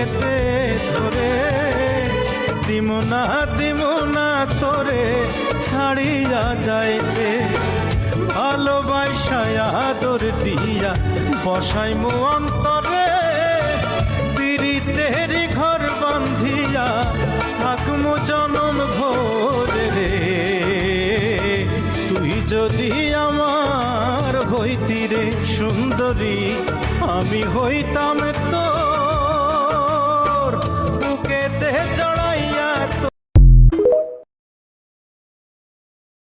বুকেতে ধরে দিমুনা তোরে ছাড়িয়া যাইতে ভালোবাসায় আদর দিয়া বসাইমু অন্তরে পিরিতেরি ঘর বান্ধিয়া থাকমু জনম ভোরে রে তুই যদি আমার হইতি রে সুন্দরী আমি হইতাম তোর বুকেতে জড়াইয়া